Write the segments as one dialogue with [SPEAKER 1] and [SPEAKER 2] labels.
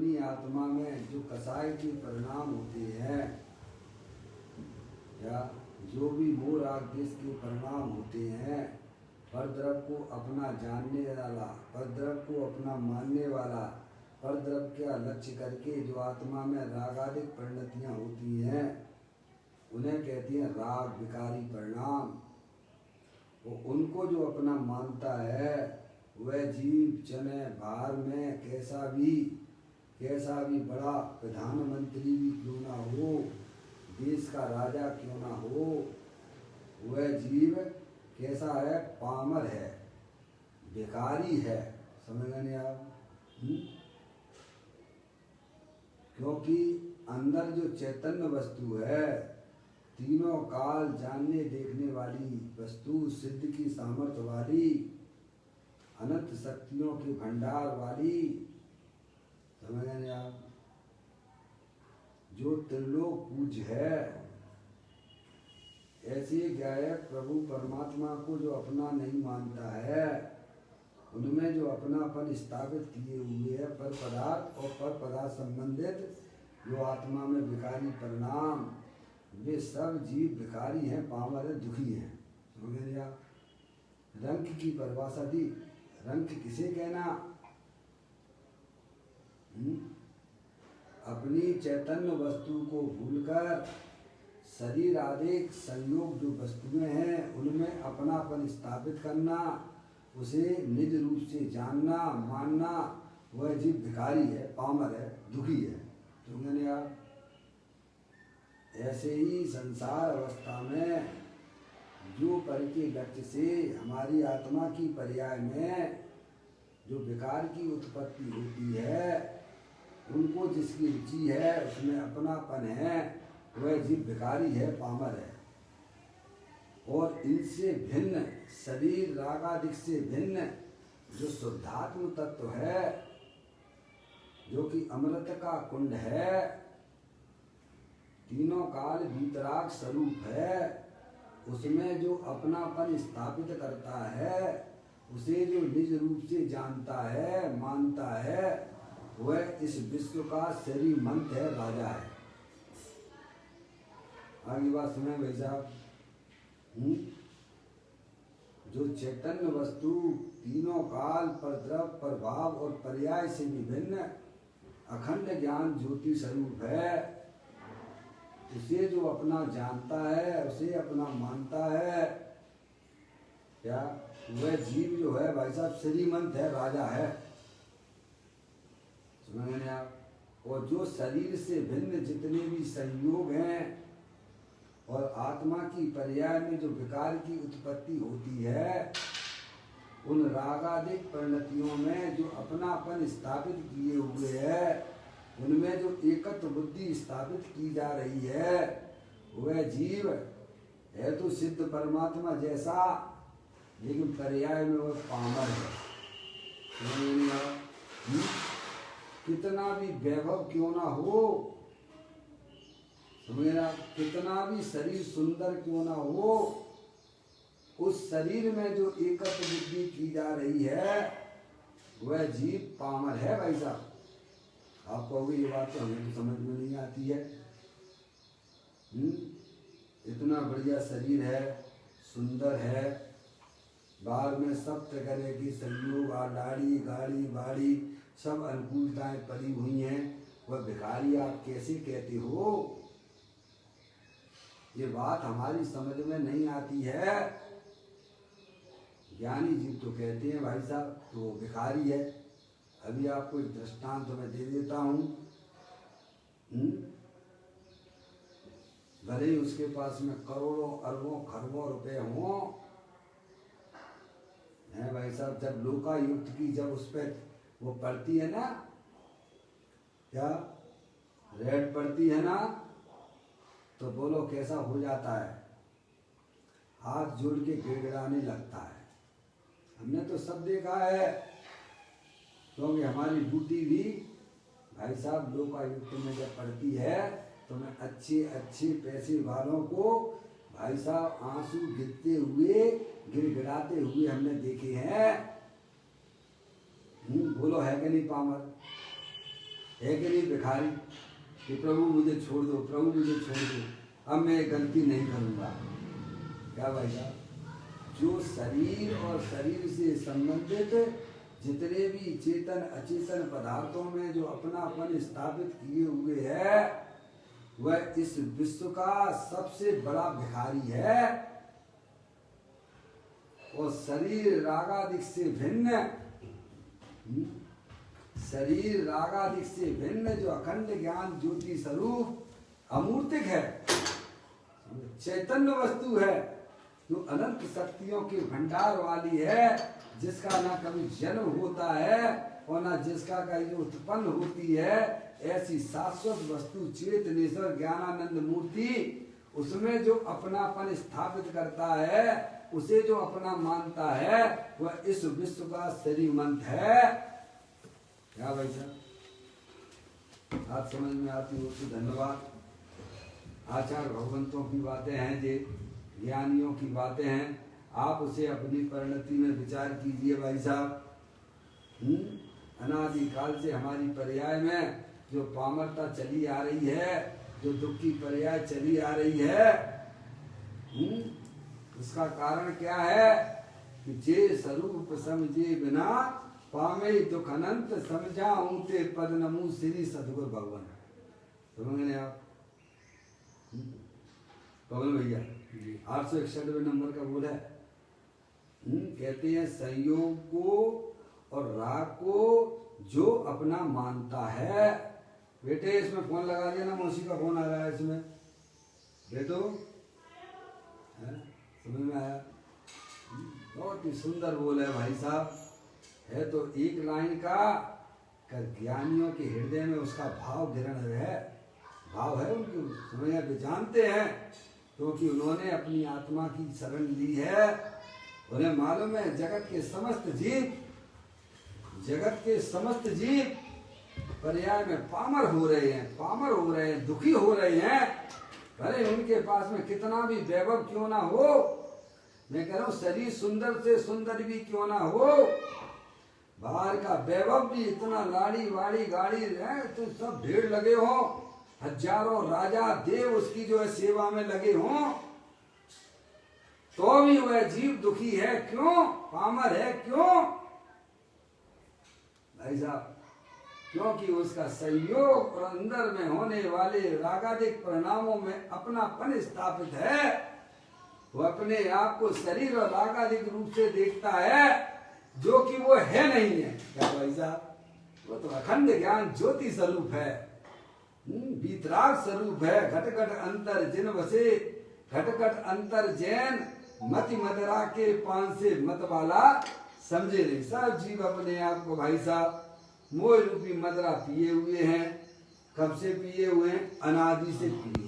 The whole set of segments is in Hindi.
[SPEAKER 1] अपनी आत्मा में जो कसाय के परिणाम होते हैं या जो भी मोह राग द्वेष के परिणाम होते हैं, परद्रव्य को अपना जानने वाला, परद्रव्य को अपना मानने वाला, परद्रव्य का लक्ष्य करके जो आत्मा में रागादिक परिणतियाँ होती हैं उन्हें कहती हैं राग विकारी परिणाम। वो उनको जो अपना मानता है वह जीव चने बाहर में कैसा भी बड़ा प्रधानमंत्री भी क्यों ना हो, देश का राजा क्यों ना हो, वह जीव कैसा है? पामर है, बेकारी है। समझ गए आप? क्योंकि अंदर जो चैतन्य वस्तु है, तीनों काल जानने देखने वाली वस्तु, सिद्ध की सामर्थ्य वाली, अनंत शक्तियों के भंडार वाली, समझ गए आप? जो त्रिलोक पूज्य है, ऐसे गायक प्रभु परमात्मा को जो अपना नहीं मानता है, उनमें जो अपनापन स्थापित किए हुए है पर पदार्थ और पर पदार्थ संबंधित जो आत्मा में विकारी परिणाम, वे सब जीव विकारी हैं, पामर है, दुखी हैं। समझ गए आप? रंग की परिभाषा दी। रंग किसे कहना? अपनी चैतन्य वस्तु को भूलकर शरीर आदि संयोग जो वस्तुएं हैं उनमें अपनापन स्थापित करना, उसे निज रूप से जानना मानना, वह जीव भिखारी है, पामर है, दुखी है। समझे आप? ऐसे ही संसार अवस्था में जो पर के लक्ष्य से हमारी आत्मा की पर्याय में जो विकार की उत्पत्ति होती है, उनको जिसकी रुचि है उसमें अपनापन है, वह जीव भिखारी है, पामर है। और इनसे भिन्न शरीर रागादिक से भिन्न जो शुद्धात्म तत्व है, जो कि अमृत का कुंड है, तीनों काल वीतराग स्वरूप है, उसमें जो अपनापन स्थापित करता है, उसे जो निज रूप से जानता है मानता है, वह इस विश्व का श्रीमंत है, राजा है। आगे बात सुने भाई साहब। जो चैतन्य वस्तु तीनों काल पर द्रव्य पर भाव और पर्याय से विभिन्न अखंड ज्ञान ज्योति स्वरूप है, उसे जो अपना जानता है, उसे अपना मानता है, क्या वह जीव जो है भाई साहब श्रीमंत है, राजा है। समझ आप? और जो शरीर से भिन्न जितने भी संयोग हैं और आत्मा की पर्याय में जो विकार की उत्पत्ति होती है, उन रागादिक परिणतियों में जो अपनापन स्थापित किए हुए है, उनमें जो एकत्व बुद्धि स्थापित की जा रही है, वह जीव है तो सिद्ध परमात्मा जैसा, लेकिन पर्याय में वह पामर है। कितना भी वैभव क्यों ना हो, समझना, कितना भी शरीर सुंदर क्यों ना हो, उस शरीर में जो एकत्व बुद्धि की जा रही है, वह जीव पामर है। भाई साहब, आप कहोगे ये बात तो हमें तो समझ में नहीं आती है। इतना बढ़िया शरीर है, सुंदर है, बाहर में सब तरह की संयोग, लाड़ी गाड़ी बाड़ी सब अनुकूलताएं पड़ी हुई हैं, वह भिखारी आप कैसे कहते हो? ये बात हमारी समझ में नहीं आती है। ज्ञानी जीव तो कहते हैं भाई साहब तो वो भिखारी है। अभी आपको एक दृष्टांत तो मैं दे देता हूँ। भले ही उसके पास में करोड़ों अरबों खरबों रुपए हों, है भाई साहब, जब लोकायुक्त की जब उस पर वो पड़ती है ना, क्या रेड पड़ती है ना, तो बोलो कैसा हो जाता है, हाथ जोड़ के गिड़गिड़ाने लगता है। हमने तो सब देखा है, क्योंकि हमारी ड्यूटी भी भाई साहब लोकायुक्त में जब पड़ती है तो मैं अच्छे अच्छे पैसे वालों को भाई साहब आंसू गिरते हुए गिड़गिड़ाते हुए हमने देखे हैं। बोलो है कि नहीं पामर? है कि नहीं भिखारी कि प्रभु मुझे छोड़ दो, प्रभु मुझे छोड़ दो, अब मैं गलती नहीं करूँगा। क्या भाई साहब, जो शरीर और शरीर से संबंधित जितने भी चेतन अचेतन पदार्थों में जो अपनापन स्थापित किए हुए है, वह इस विश्व का सबसे बड़ा भिखारी है। और शरीर रागादिक से भिन्न, शरीर रागादिक से भिन्न जो अखंड ज्ञान ज्योति स्वरूप अमूर्तिक है, चैतन्य वस्तु है, जो अनंत शक्तियों के भंडार वाली है, जिसका ना कभी जन्म होता है और ना जिसका कहीं उत्पन्न होती है, ऐसी शाश्वत वस्तु चेतनेश्वर ज्ञानानंद मूर्ति, उसमें जो अपनापन स्थापित करता है, उसे जो अपना मानता है, वह इस विश्व का श्रीमंत है। क्या भाई साहब, बात समझ में आती हो तो धन्यवाद। आचार्य भगवंतों की बातें हैं, ये ज्ञानियों की बातें हैं, आप उसे अपनी परिणति में विचार कीजिए भाई साहब। अनादि काल से हमारी पर्याय में जो पामरता चली आ रही है, जो दुख की पर्याय चली आ रही है, उसका कारण क्या है कि जे स्वरूप समझे बिना पामे दुख अनंत, समझा ऊंटे पद नमू श्री सतगुरु भगवान। समझ आप पवन भैया 861 नंबर का बोल है। कहते हैं संयोग को और राग को जो अपना मानता है। बेटे इसमें फोन लगा दिया ना, मौसी का फोन आ रहा है इसमें, बेटो समझ में आया? बहुत ही सुंदर बोल है भाई साहब, है तो एक लाइन का, कर ज्ञानियों के हृदय में उसका भाव गिरण है, भाव है उनकी, समझ में जानते हैं, क्योंकि उन्होंने अपनी आत्मा की शरण ली है। उन्हें मालूम है जगत के समस्त जीव पर्याय में पामर हो रहे हैं, दुखी हो रहे हैं, भले उनके पास में कितना भी वैभव क्यों ना हो। मैं कह रहा हूँ शरीर सुंदर से सुंदर भी क्यों ना हो, बाहर का वैभव भी इतना लाड़ी वाड़ी गाड़ी है, तो सब भीड़ लगे हो, हजारों राजा देव उसकी जो है सेवा में लगे हों, तो भी वह जीव दुखी है। क्यों? पामर है। क्यों भाई साहब? क्योंकि उसका संयोग और अंदर में होने वाले रागादिक परिणामों में अपनापन स्थापित है। वो अपने आप को शरीर और रागादिक रूप से देखता है, जो कि वो है नहीं है। क्या भाई साहब? वो तो अखंड ज्ञान ज्योति स्वरूप है, वीतराग स्वरूप है। घटघट अंतर जिन बसे, घटघट अंतर जैन, मति मदरा के पान से मत वाला समझे नहीं। सब जीव अपने आप को भाई साहब मोह रूपी मदरा पिए हुए हैं। कब से पिए हुए हैं? अनादि से पिए हुए।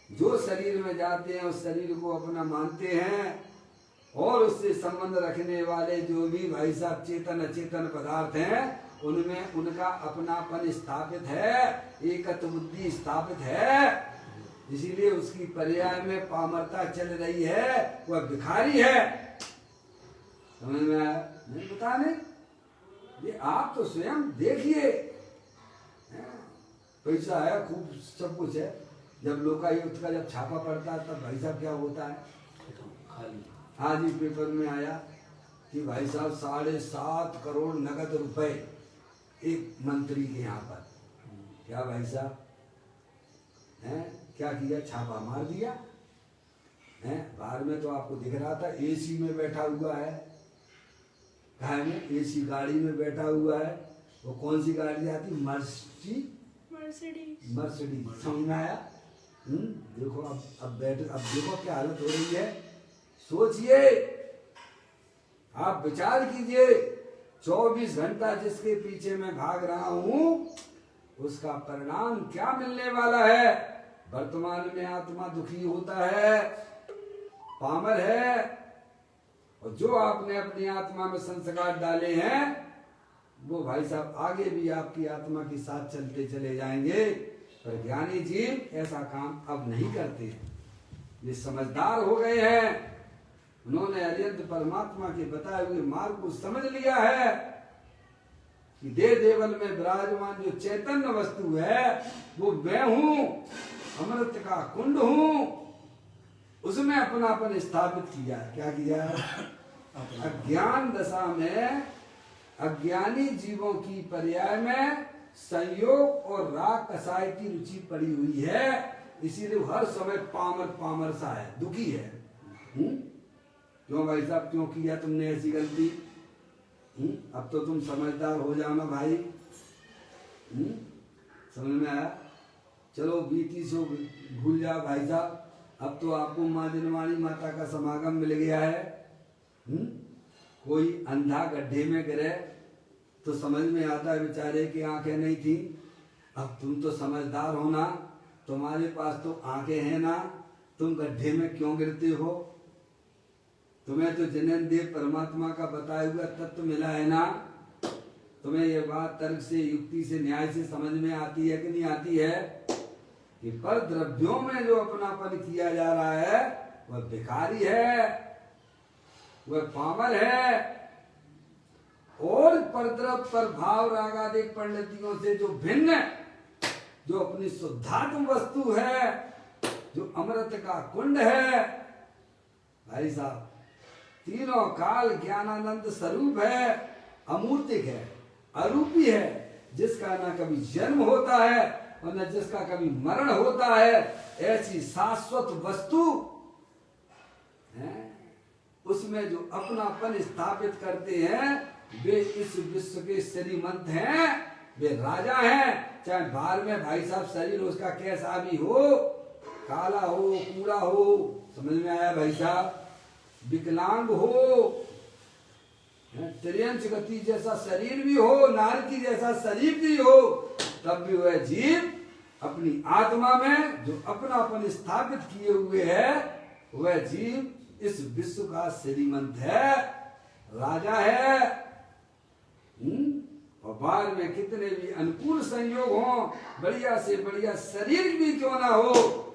[SPEAKER 1] जो शरीर में जाते हैं उस शरीर को अपना मानते हैं, और उससे संबंध रखने वाले जो भी भाई साहब चेतन अचेतन पदार्थ हैं, उनमें उनका अपनापन स्थापित है, एकत्व बुद्धि स्थापित है। इसीलिए उसकी पर्याय में पामरता चल रही है, वह भिखारी है। समझ में आया? नहीं बता नहीं, ये आप तो स्वयं देखिए, पैसा है, खूब सब कुछ है। जब लोकायुक्त का जब छापा पड़ता है तब भाई साहब क्या होता है, खाली। आज ही पेपर में आया कि भाई साहब 7.5 करोड़ नगद रुपए एक मंत्री के यहाँ पर। क्या भाई साहब हैं, क्या किया? छापा मार दिया है। बाहर में तो आपको दिख रहा था एसी में बैठा हुआ है, घर में एसी गाड़ी में बैठा हुआ है। वो कौन सी गाड़ी आती? मर्सिडीज। समझ में आया? देखो अब देखो क्या हालत हो रही है। सोचिए, आप विचार कीजिए, 24 घंटा जिसके पीछे मैं भाग रहा हूं, उसका परिणाम क्या मिलने वाला है। वर्तमान में आत्मा दुखी होता है, पामर है, और जो आपने अपनी आत्मा में संस्कार डाले हैं, वो भाई साहब आगे भी आपकी आत्मा के साथ चलते चले जाएंगे। पर ज्ञानी जीव ऐसा काम अब नहीं करते हैं। ये समझदार हो गए हैं, उन्होंने अत्यंत परमात्मा के बताए हुए मार्ग को समझ लिया है। कि देह देवल में विराजमान जो चैतन्य वस्तु है वो मैं हूं, अमृत का कुंड हूं, उसमें अपनापन स्थापित किया। क्या किया? अज्ञान दशा में अज्ञानी जीवों की पर्याय में संयोग और राग कसाय की रुचि पड़ी हुई है, इसीलिए हर समय पामर पामर सा है, दुखी है। क्यों भाई साहब, क्यों किया तुमने ऐसी गलती? अब तो तुम समझदार हो जाओ ना भाई। समझ में आया? चलो बीती सो भूल जाओ भाई साहब, अब तो आपको माँ दिनवाणी माता का समागम मिल गया है। कोई अंधा गड्ढे में गिरे तो समझ में आता है बेचारे की आंखें नहीं थी। अब तुम तो समझदार हो ना, तुम्हारे पास तो आंखें हैं ना, तुम गड्ढे में क्यों गिरते हो? तुम्हें तो जन्म देव परमात्मा का बताया हुआ तत्व मिला है ना। तुम्हें यह बात तर्क से, युक्ति से, न्याय से समझ में आती है कि नहीं आती है कि पर द्रव्यों में जो अपनापन किया जा रहा है वह भिखारी है, वह पामर है। और परद्रव्य पर भाव रागादिक पंडितियों से जो भिन्न, जो अपनी शुद्धात्म वस्तु है, जो अमृत का कुंड है, भाई साहब तीनों काल ज्ञानानंद स्वरूप है, अमूर्तिक है, अरूपी है, जिसका ना कभी जन्म होता है और न जिसका कभी मरण होता है, ऐसी शाश्वत वस्तु है। उसमें जो अपनापन स्थापित करते हैं वे इस विश्व के श्रीमंत हैं, वे राजा हैं। चाहे बाहर में भाई साहब शरीर उसका कैसा भी हो, काला हो, कूड़ा हो, समझ में आया भाई साहब, विकलांग हो, त्रियंच गति जैसा शरीर भी हो, नारकी जैसा शरीर भी हो, तब भी वह जीव अपनी आत्मा में जो अपनापन स्थापित किए हुए है, वह जीव इस विश्व का श्रीमंत है, राजा है। और बाहर में कितने भी अनुकूल संयोग हो, बढ़िया से बढ़िया शरीर भी क्यों ना हो,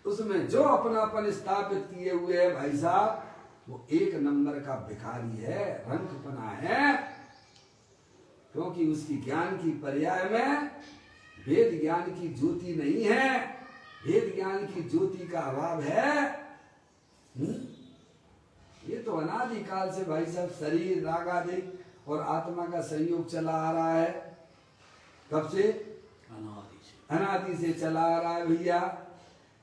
[SPEAKER 1] उसमें जो अपनापन स्थापित किए हुए है भाई साहब, वो एक नंबर का भिखारी है, रंकपना है। क्योंकि उसकी ज्ञान की पर्याय में वेद ज्ञान की ज्योति नहीं है, वेद ज्ञान की ज्योति का अभाव है। ये तो अनादि काल से भाई साहब शरीर रागादिक और आत्मा का संयोग चला आ रहा है। कब से? अनादि से चला आ रहा है भैया।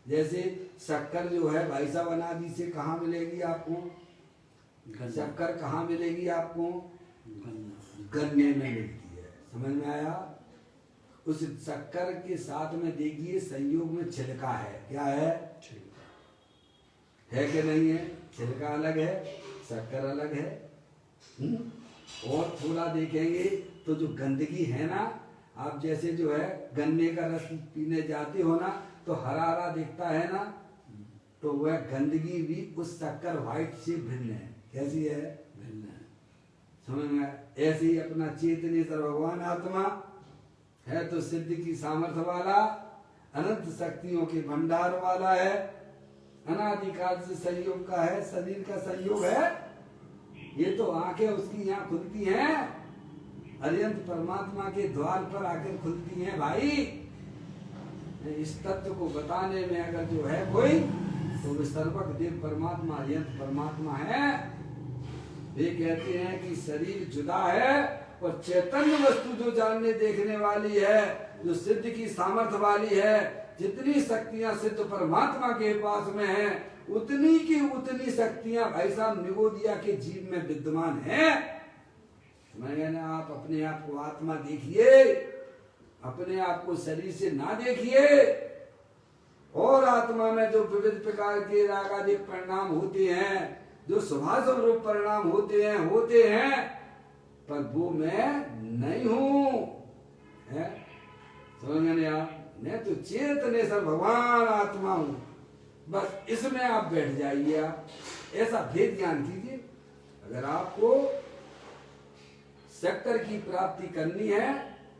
[SPEAKER 1] जैसे शक्कर जो है भाई साहब अनादि से कहाँ मिलेगी आपको? शक्कर कहाँ मिलेगी आपको? गन्ने में मिलती है। समझ में आया? उस शक्कर के साथ में देखिए संयोग में छिलका है। क्या है? है कि नहीं है? छिलका अलग है, शक्कर अलग है। और थोड़ा देखेंगे तो जो गंदगी है ना, आप जैसे जो है गन्ने का रस पीने जाते हो ना, तो हरा हरा दिखता है ना, तो वह गंदगी भी उस शक्कर व्हाइट से भिन्न है। कैसी है? भिन्न है। समझ में? ऐसे ही अपना चेतनेश्वर भगवान आत्मा है तो सिद्ध की सामर्थ्य वाला, अनंत शक्तियों के भंडार वाला है, अनादिकाल से संयोग का है, शरीर का संयोग है। ये तो आंखें उसकी यहाँ खुलती हैं, अरियंत परमात्मा के द्वार पर आकर खुलती हैं भाई। इस तत्व को बताने में अगर जो है कोई, तो वे सर्वक देव परमात्मा अरियंत परमात्मा है। वे कहते हैं कि शरीर जुदा है और चैतन्य वस्तु जो जानने देखने वाली है, जो सिद्ध की सामर्थ्य वाली है, जितनी शक्तियां सिद्ध परमात्मा के पास में है, उतनी की उतनी शक्तियां भाई साहब निगोदिया के जीव में विद्यमान है। मैंने आप अपने आप को आत्मा देखिए, अपने आप को शरीर से ना देखिए। और आत्मा में जो विविध प्रकार के रागादिक परिणाम होते हैं, जो स्वभाव रूप परिणाम होते हैं, पर वो मैं नहीं हूं। समझ में आप? मैं तो चेतनेश्वर भगवान आत्मा हूं। बस इसमें आप बैठ जाइए। आप ऐसा भेद ज्ञान कीजिए। अगर आपको शक्कर की प्राप्ति करनी है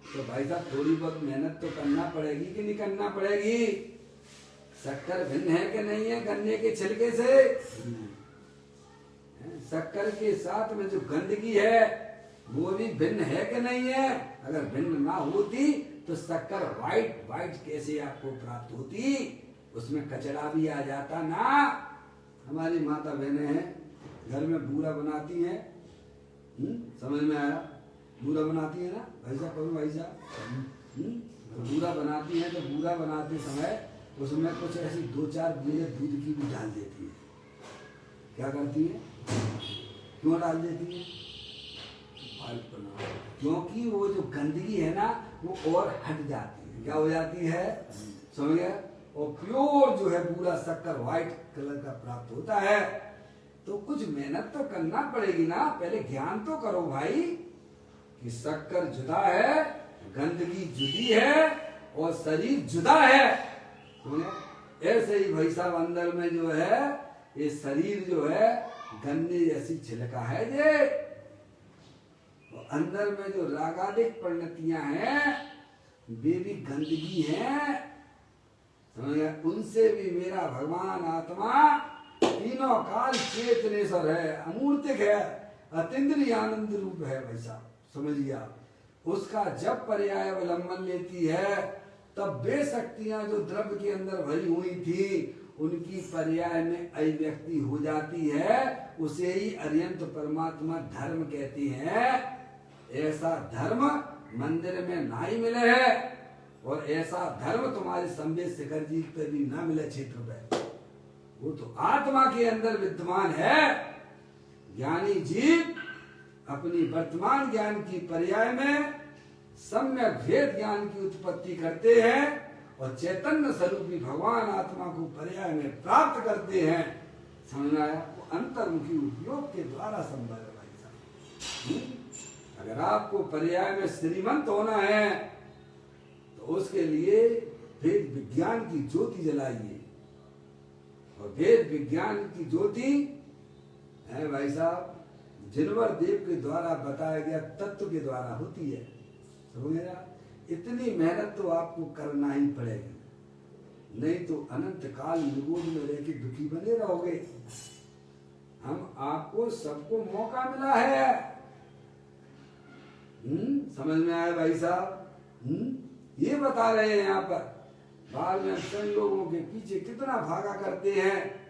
[SPEAKER 1] तो भाई साहब थोड़ी बहुत मेहनत तो करना पड़ेगी कि नहीं करना पड़ेगी? शक्कर भिन्न है कि नहीं है गन्ने के छिलके से? शक्कर के साथ में जो गंदगी है वो भी भिन्न है कि नहीं है? अगर भिन्न ना होती तो शक्कर व्हाइट व्हाइट कैसे आपको प्राप्त होती? उसमें कचरा भी आ जाता ना। हमारी माता बहनें हैं, घर में बूरा बनाती हैं, समझ में आया? बूरा बनाती है ना भाई साहब, कभी भाई साहब बूरा बनाती है तो बूरा बनाते समय उसमें कुछ ऐसी 2-4 बूंदे दूध की भी डाल देती है। क्या करती है? क्यों डाल देती है? क्योंकि वो जो गंदगी है ना वो और हट जाती है। क्या हो जाती है? समझ गए? और प्योर जो है पूरा शक्कर व्हाइट कलर का प्राप्त होता है। तो कुछ मेहनत तो करना पड़ेगी ना, पहले ज्ञान तो करो भाई कि शक्कर जुदा है, गंदगी जुदी है और शरीर जुदा है। ऐसे ही भाई साहब अंदर में जो है ये शरीर जो है गन्ने जैसी छिलका है जे, अंदर में जो रागादिक परिणतियां हैं वे भी गंदगी हैं, समझ गए? उनसे भी मेरा भगवान आत्मा तीनों काल चेतनेश्वर है, अमूर्तिक है, अतीन्द्रिय आनंद रूप है भाई साहब, समझिए आप। उसका जब पर्याय अवलंबन लेती है तब वे शक्तियां जो द्रव्य के अंदर भरी हुई थी उनकी पर्याय में अभिव्यक्ति हो जाती है। उसे ही अरियंत परमात्मा धर्म कहते हैं। ऐसा धर्म मंदिर में ना ही मिले है और ऐसा धर्म तुम्हारे संवेद शिखर जी पे भी ना मिले क्षेत्र पे। वो तो आत्मा के अंदर विद्यमान है। ज्ञानी जीव अपनी वर्तमान ज्ञान की पर्याय में सम्यक भेद ज्ञान की उत्पत्ति करते हैं और चैतन्य स्वरूपी भगवान आत्मा को पर्याय में प्राप्त करते हैं। समझ आया? वो अंतर्मुखी उपयोग के द्वारा संभव है भाई साहब। अगर आपको पर्याय में श्रीमंत होना है तो उसके लिए वेद विज्ञान की ज्योति जलाइए। और वेद विज्ञान की ज्योति है भाई साहब जिनवर देव के द्वारा बताया गया तत्व के द्वारा होती है। समझेगा? इतनी मेहनत तो आपको करना ही पड़ेगी, नहीं तो अनंत काल निगोद में रह के दुखी बने रहोगे। हम आपको सबको मौका मिला है। समझ में आया भाई साहब? ये बता रहे हैं यहाँ पर। बाद में संयोगों के पीछे कितना भागा करते हैं।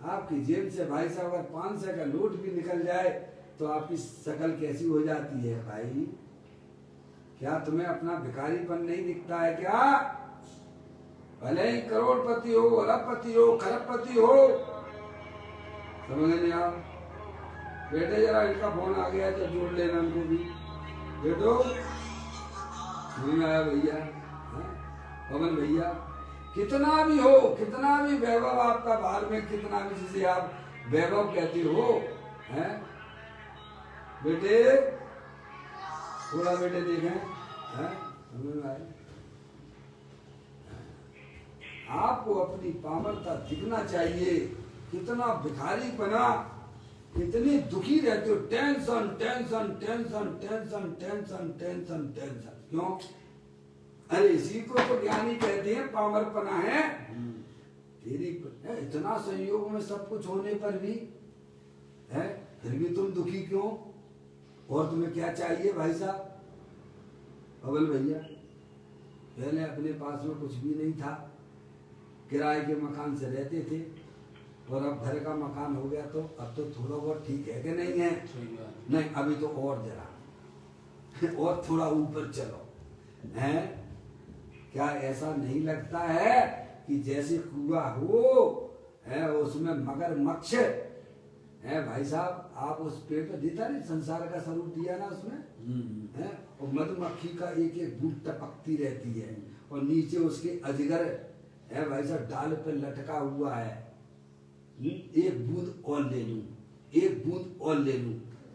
[SPEAKER 1] आपकी जेब से भाई साहब अगर 500 का नोट भी निकल जाए तो आपकी शक्ल कैसी हो जाती है भाई? क्या तुम्हें अपना भिखारीपन नहीं दिखता है क्या? भले ही करोड़पति हो, अरबपति हो, खरबपति हो, समझ नहीं आप? बेटे जरा इनका फोन आ गया तो जोड़ लेना उनको भी। बेटो नहीं आया भैया, पवन भैया, कितना भी हो, कितना भी वैभव आपका बाहर में, कितना भी जिसे आप वैभव कहते हो, हैं बेटे? थोड़ा बेटे देखें, आपको अपनी पामरता दिखना चाहिए। कितना भिखारी बना, कितनी दुखी रहते हो। Tension tension tension tension tension tension tension, क्यों? अरे इसी को तो ज्ञानी कहते हैं पामरपना है। तेरी इतना संयोग में सब कुछ होने पर भी है, फिर भी तुम दुखी क्यों? और तुम्हें क्या चाहिए भाई साहब? पवन भैया, पहले अपने पास में कुछ भी नहीं था, किराए के मकान से रहते थे और अब घर का मकान हो गया तो अब तो थोड़ा बहुत ठीक है कि नहीं है? नहीं, अभी तो और जरा और थोड़ा ऊपर चलो, हैं? क्या ऐसा नहीं लगता है कि जैसे कुआं हो है उसमें मगरमच्छ है भाई साहब? आप उस पेड़ पे देता नहीं, संसार का स्वरूप दिया ना उसमें, है? और मधुमक्खी का एक एक बूंद टपकती रहती है और नीचे उसके अजगर है भाई साहब डाल पे लटका हुआ है। एक बूंद और ले लूं, एक बूंद और ले लूं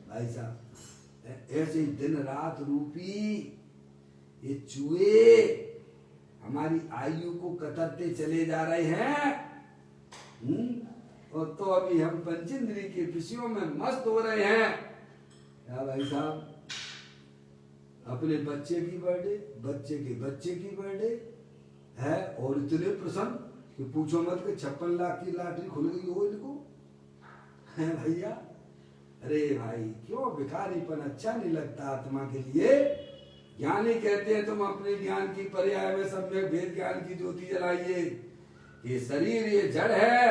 [SPEAKER 1] भाई साहब। ऐसे ही दिन रात रूपी ये चूहे हमारी आयु को कतरते चले जा रहे हैं। और तो अभी हम पंचेंद्रिय के विषयों में मस्त हो रहे हैं। क्या भाई साहब? अपने बच्चे की बर्थडे, बच्चे के बच्चे की बर्थडे है और इतने प्रसन्न कि पूछो मत कि 56 लाख की लॉटरी खुल गई हो इनको, है भैया? अरे भाई क्यों भिखारीपन अच्छा नहीं लगता आत्मा के लिए? ज्ञानी कहते हैं तुम अपने ज्ञान की पर्याय में सब में भेद ज्ञान की ज्योति जलाइए। ये शरीर ये जड़ है,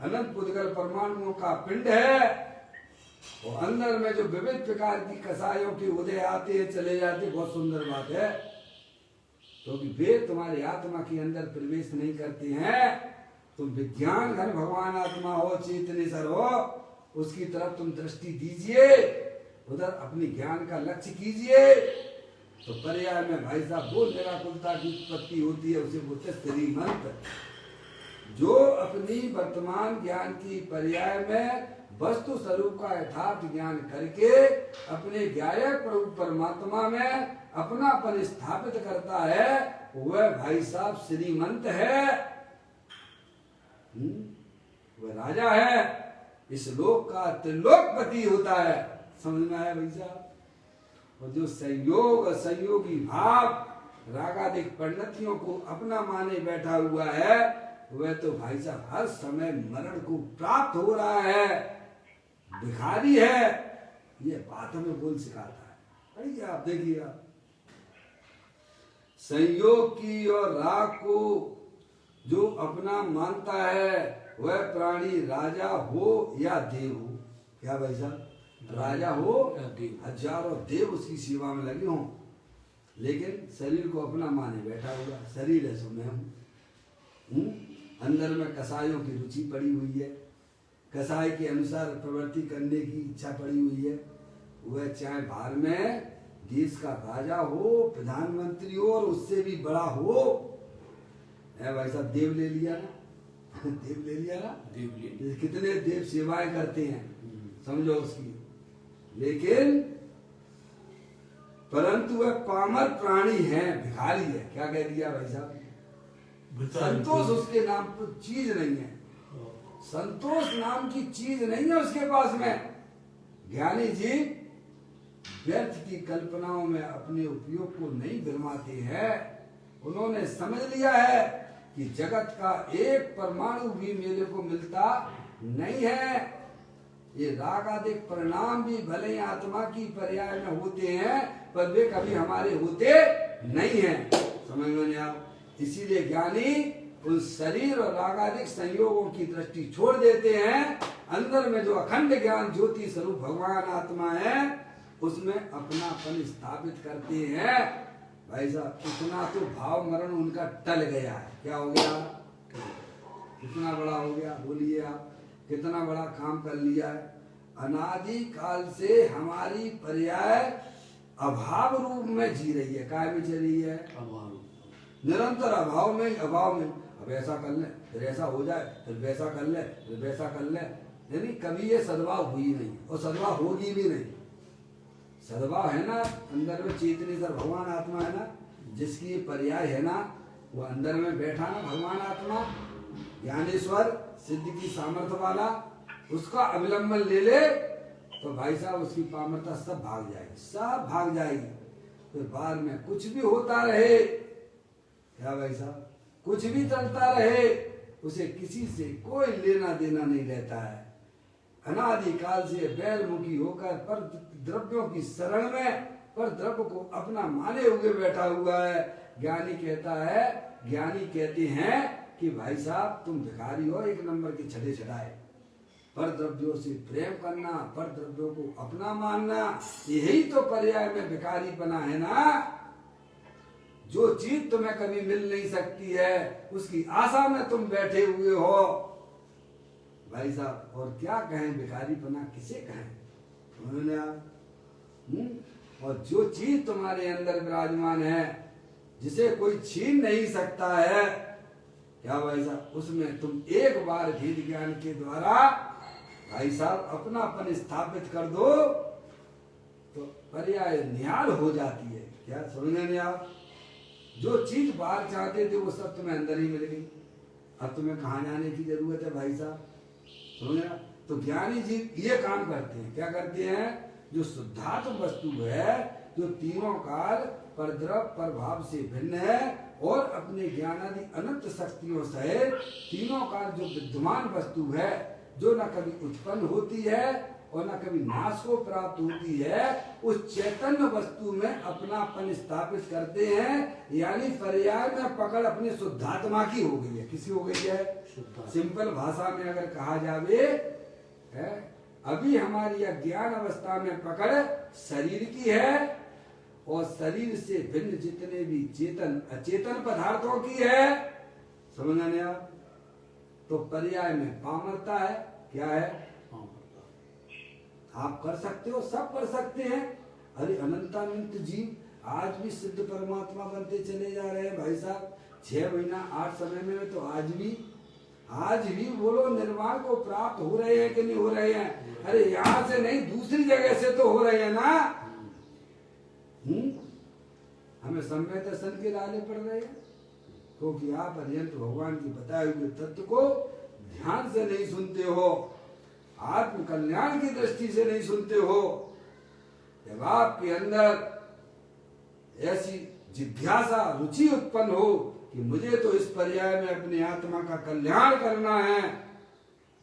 [SPEAKER 1] अनंत पुद्गल परमाणुओं का पिंड है, और अंदर में जो विविध प्रकार की कसायों के उदय आते हैं चले जाते हैं। बहुत सुंदर बात है, क्योंकि वे तुम्हारी आत्मा के अंदर प्रवेश नहीं करते हैं। तुम विज्ञान घन भगवान आत्मा हो, चेतनेश्वर हो, उसकी तरफ तुम दृष्टि दीजिए, उधर अपनी ज्ञान का लक्ष्य कीजिए, तो पर्याय में भाई साहब वो निराकुलता की उत्पत्ति होती है, उसे बोलते श्रीमंत। जो अपनी वर्तमान ज्ञान की पर्याय में वस्तु स्वरूप का यथार्थ ज्ञान करके अपने ज्ञायक प्रभु परमात्मा में अपनापन स्थापित करता है, वह भाई साहब श्रीमंत है, वह राजा है, इस लोक का त्रिलोकपति होता है। समझ में आया भाई साहब? और जो संयोग संयोगी भाव रागादिक परिणतियों को अपना माने बैठा हुआ है, वह तो भाई साहब हर समय मरण को प्राप्त हो रहा है, भिखारी है। ये बात हमें बोल सिखाता है। अरे आप देखिए, आप संयोग की और राग को जो अपना मानता है, वह प्राणी राजा हो या देव हो। क्या भाई साहब? राजा हो या देव, हजारों देव उसकी सेवा में लगे हों, लेकिन शरीर को अपना माने बैठा हुआ। शरीर है सो मैं हूँ, अंदर में कसायों की रुचि पड़ी हुई है, कसाई के अनुसार प्रवृत्ति करने की इच्छा पड़ी हुई है। वह चाहे बाहर में देश का राजा हो, प्रधानमंत्री हो, और उससे भी बड़ा हो। है भाई साहब, देव ले लिया ना, देव ले लिया ना, देव ले, कितने देव सेवाएं करते हैं, समझो उसकी। लेकिन परंतु वह पामर प्राणी है, भिखारी है। क्या कह दिया भाई साहब? संतोष उसके नाम पर चीज नहीं है, संतोष नाम की चीज नहीं है उसके पास में। ज्ञानी जी व्यर्थ की कल्पनाओं में अपने उपयोग को नहीं बिरमाते हैं। उन्होंने समझ लिया है कि जगत का एक परमाणु भी मेरे को मिलता नहीं है। ये रागादिक परिणाम भी भले ही आत्मा की पर्याय में होते हैं, पर वे कभी हमारे होते नहीं हैं। समझ में नहीं आप? इसीलिए ज्ञानी उस शरीर और रागादिक संयोगों की दृष्टि छोड़ देते हैं। अंदर में जो अखंड ज्ञान ज्योति स्वरूप भगवान आत्मा है, उसमें अपनापन स्थापित करते हैं। भाई साहब, इतना तो भाव मरण उनका टल गया है। क्या हो गया? कितना बड़ा हो गया, बोलिए आप, कितना बड़ा काम कर लिया है। अनादि काल से हमारी पर्याय अभाव रूप में जी रही है। काय में चल रही है? अभाव, निरंतर अभाव में, अभाव में। अब ऐसा कर ले, फिर ऐसा हो जाए, फिर वैसा कर ले, फिर वैसा कर ले, यानी कभी ये सद्भाव हुई नहीं, और सद्भाव होगी भी नहीं। सद्भाव है ना, अंदर में चेतनेश्वर भगवान आत्मा है ना, जिसकी पर्याय है ना, वो अंदर में बैठा ना भगवान आत्मा, ज्ञानेश्वर, सिद्ध की सामर्थ्य वाला, उसका अवलंबन ले ले तो भाई साहब उसकी पामरता सब भाग जाएगी, सब भाग जाएगी। फिर बाद में कुछ भी होता रहे, क्या भाई साहब, कुछ भी चलता रहे, उसे किसी से कोई लेना देना नहीं रहता है। अनादि काल से बैलमुखी होकर पर द्रव्यों की शरण में पर द्रव्य को अपना माने हुए बैठा हुआ है। ज्ञानी कहता है, ज्ञानी कहते हैं कि भाई साहब तुम भिखारी हो, एक नंबर के छठे छठाए, पर द्रव्यों से प्रेम करना, पर द्रव्यों को अपना मानना, यही तो पर्याय में भिखारी बना है ना। जो चीज तुम्हें कभी मिल नहीं सकती है, उसकी आशा में तुम बैठे हुए हो भाई साहब। और क्या कहें, भिखारी बना किसे कहें उन्होंने आप। और जो चीज तुम्हारे अंदर विराजमान है, जिसे कोई छीन नहीं सकता है, क्या भाई साहब, उसमें तुम एक बार भेद ज्ञान के द्वारा भाई साहब अपनापन स्थापित कर दो तो पर्याय निहाल हो जाती है। क्या समझने नहीं आप? जो चीज बाहर चाहते थे वो सब तुम्हें अंदर ही मिल गई। अब तुम्हें कहाँ जाने की जरूरत है भाई साहब? समझे? तो ज्ञानी जी ये काम करते हैं। क्या करते हैं? जो शुद्धात्म वस्तु है, जो तीनों काल पर द्रव प्रभाव से भिन्न है और अपने ज्ञानादि अनंत शक्तियों से तीनों काल जो विद्यमान वस्तु है, जो न कभी उत्पन्न होती है और न कभी नाश को प्राप्त होती है, उस चैतन्य वस्तु में अपनापन स्थापित करते हैं। यानी पर्याय में पकड़ अपनी शुद्धात्मा की हो गई है। किसी हो गई है? सिंपल भाषा में अगर कहा जावे है, अभी हमारी अज्ञान अवस्था में पकड़ शरीर की है और शरीर से भिन्न जितने भी चेतन अचेतन पदार्थों की है। समझ आने आप? तो पर्याय में पामरता है। क्या है? आप कर सकते हो, सब कर सकते हैं। अरे अनंतानंत जीव आज भी सिद्ध परमात्मा बनते चले जा रहे हैं भाई साहब। 6 महीना 8 समय में तो आज भी बोलो निर्वाण को प्राप्त हो रहे हैं कि नहीं हो रहे हैं? अरे यहाँ से नहीं, दूसरी जगह से तो हो रहे हैं ना। हमें सम्यक दर्शन के लाले पड़ रहे हैं, क्योंकि आप अरिहंत भगवान की बताए हुए तत्व को ध्यान से नहीं सुनते हो, आत्म कल्याण की दृष्टि से नहीं सुनते हो। जब आपके अंदर ऐसी जिज्ञासा रुचि उत्पन्न हो कि मुझे तो इस पर्याय में अपनी आत्मा का कल्याण करना है,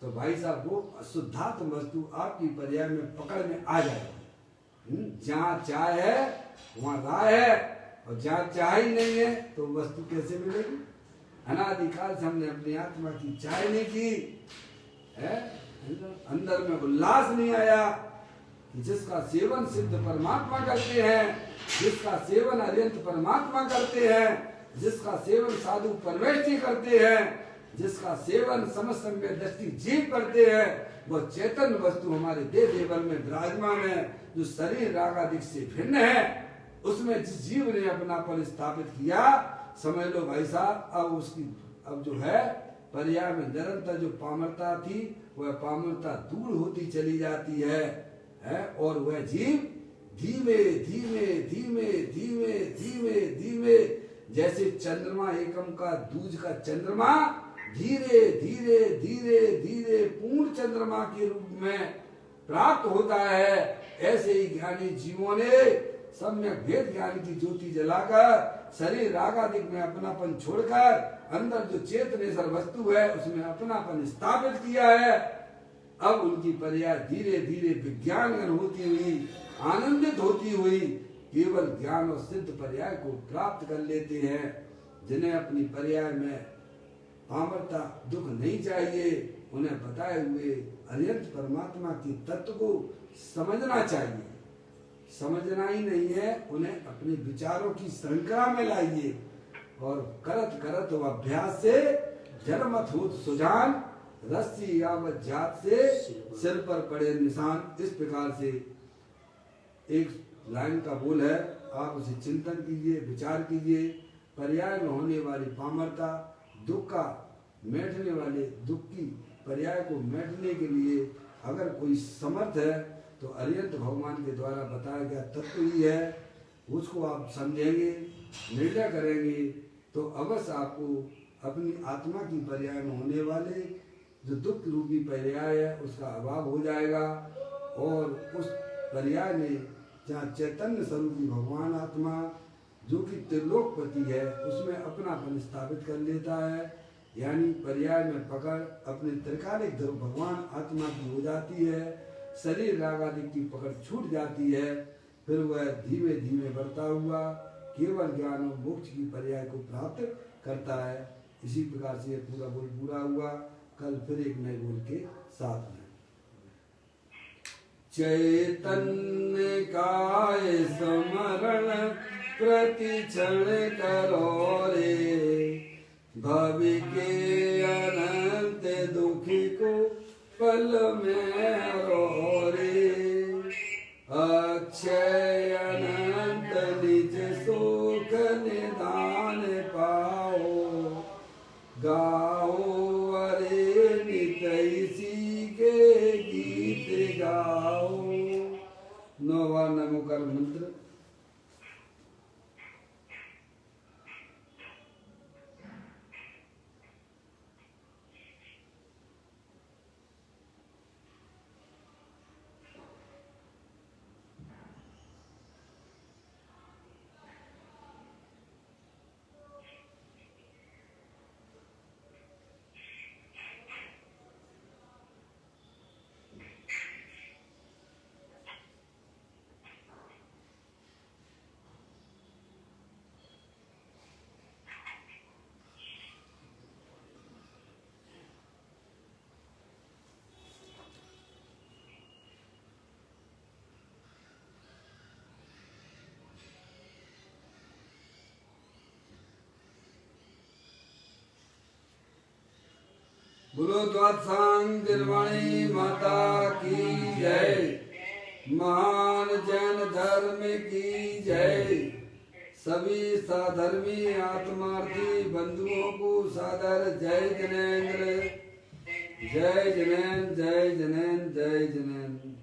[SPEAKER 1] तो भाई साहब वो अशुद्धात्म वस्तु आपकी पर्याय में पकड़ में आ जाएगी। जहाँ चाह है वहाँ राह है, और जहाँ चाह ही नहीं है तो वस्तु कैसे मिलेगी? अनादिकाल से हमने अपनी आत्मा की चाह नहीं की है, अंदर में उल्लास नहीं आया कि जिसका सेवन सिद्ध परमात्मा करते हैं, जिसका सेवन अरिहंत परमात्मा करते हैं, जिसका सेवन साधु परमेष्ठी करते हैं, जिसका सेवन समस्त में दृष्टि जीव करते हैं, वह चेतन वस्तु हमारे देह देवल में विराजमान है, जो शरीर रागादिक से भिन्न है। उसमें जिस जीव ने अपनापन स्थापित किया, समझ लो भाई साहब, अब जो है पर्याय में निरंतर जो पामरता थी, वह पामरता दूर होती चली जाती है, और वह जीव धीमे धीमे धीमे धीमे धीमे धीमे जैसे चंद्रमा एकम का दूज का चंद्रमा धीरे धीरे धीरे धीरे पूर्ण चंद्रमा के रूप में प्राप्त होता है, ऐसे ही ज्ञानी जीवों ने सम्यक भेद ज्ञान की ज्योति जलाकर शरीर रागादिक में अपनापन छोड़कर अंदर जो चेतनेश्वर वस्तु है उसमें अपनापन स्थापित किया है। अब उनकी पर्याय धीरे धीरे विज्ञान होती हुई, आनंदित होती हुई केवल ज्ञान और सिद्ध पर्याय को प्राप्त कर लेते हैं। जिन्हें अपनी पर्याय में पामरता दुख नहीं चाहिए, उन्हें बताए हुए अरिहंत परमात्मा की तत्व को समझना चाहिए। समझना ही नहीं है, उन्हें अपने विचारों की श्रृंखला में लाइए, और करत करत अभ्यास से जन्मत होत सुजान, रस्सी यावत जात से सिर पर पड़े निशान। इस प्रकार से एक लाइन का बोल है, आप उसे चिंतन कीजिए, विचार कीजिए। पर्याय में होने वाली पामरता, दुख का मैटने वाले दुख की पर्याय को मैटने के लिए अगर कोई समर्थ है तो अरिहंत भगवान के द्वारा बताया गया तत्व ही है। उसको आप समझेंगे, निर्णय करेंगे, तो अवश्य आपको अपनी आत्मा की पर्याय में होने वाले जो दुख रूपी पर्याय है उसका अभाव हो जाएगा, और उस पर्याय में जहाँ चैतन्य स्वरूपी भगवान आत्मा जो कि त्रिलोकपति है उसमें अपनापन स्थापित कर लेता है। यानी पर्याय में पकड़ अपने त्रिकालिक ध्रुव भगवान आत्मा की हो जाती है, शरीर रागादिक की पकड़ छूट जाती है, फिर वह धीमे धीमे बढ़ता हुआ केवल ज्ञान और मोक्ष की पर्याय को प्राप्त करता है। इसी प्रकार से यह पूरा बोल पूरा हुआ। कल फिर एक नए बोल के साथ में चैतन्य काय स्मरण प्रति क्षण करो रे, भवि के अनंत दुखी को पल में रो रे, अक्षय अनंत निज सुख निदान पाओ, गाओ अरे नित इसी के गीत गाओ। 9वां नमोकार मंत्र। बोलो द्वादशांग दिलवाणी माता की जय। महान जैन धर्म की जय। सभी साधर्मी आत्मार्थी बंधुओं को सादर जय जनेन्द्र। जय जनेन्द्र, जय जनेन्द्र, जय जनेन्द्र।